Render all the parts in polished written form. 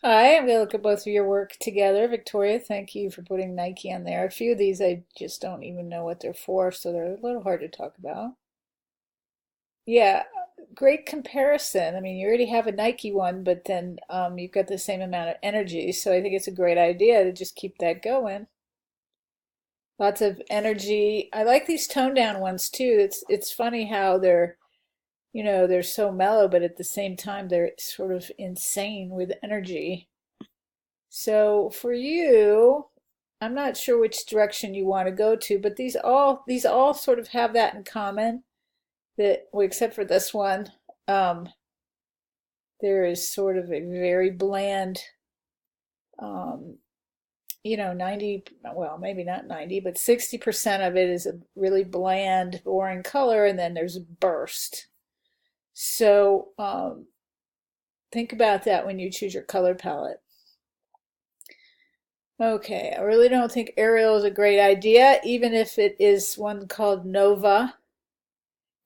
Hi, I'm going to look at both of your work together. Victoria, thank you for putting Nike on there. A few of these I just don't even know what they're for, so they're a little hard to talk about. Yeah, great comparison. I mean, you already have a Nike one, but then you've got the same amount of energy, so I think it's a great idea to just keep that going. Lots of energy. I like these toned down ones too. It's funny how they're so mellow, but at the same time they're sort of insane with energy. So for you, I'm not sure which direction you want to go to, but these all sort of have that in common that, well, except for this one, um, there is sort of a very bland, um, 90, well, maybe not 90, but 60% of it is a really bland, boring color, and then there's a burst. So think about that when you choose your color palette. Okay, I really don't think Arial is a great idea, even if it is one called Nova.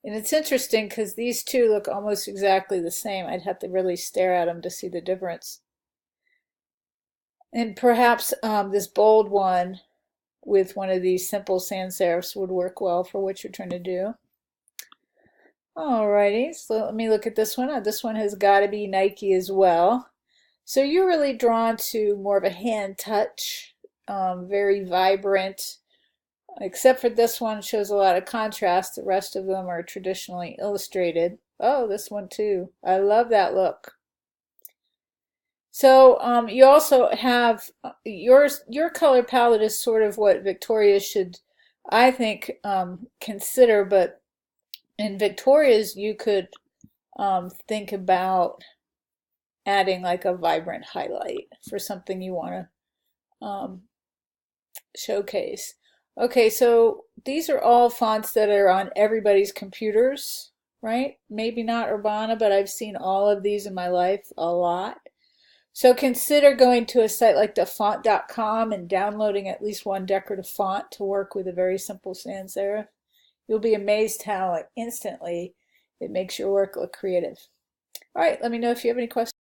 And it's interesting because these two look almost exactly the same. I'd have to really stare at them to see the difference. And perhaps this bold one with one of these simple sans serifs would work well for what you're trying to do. Alrighty, so let me look at this one. This one has got to be Nike as well. So you're really drawn to more of a hand touch, very vibrant, except for this one shows a lot of contrast. The rest of them are traditionally illustrated. Oh, this one too. I love that look. So you also have your color palette is sort of what Victoria should, I think, consider. But in Victoria's, you could think about adding like a vibrant highlight for something you want to showcase. Okay, so these are all fonts that are on everybody's computers, right? Maybe not Urbana, but I've seen all of these in my life a lot. So consider going to a site like dafont.com and downloading at least one decorative font to work with a very simple sans serif. You'll be amazed how, like, instantly it makes your work look creative. All right, let me know if you have any questions.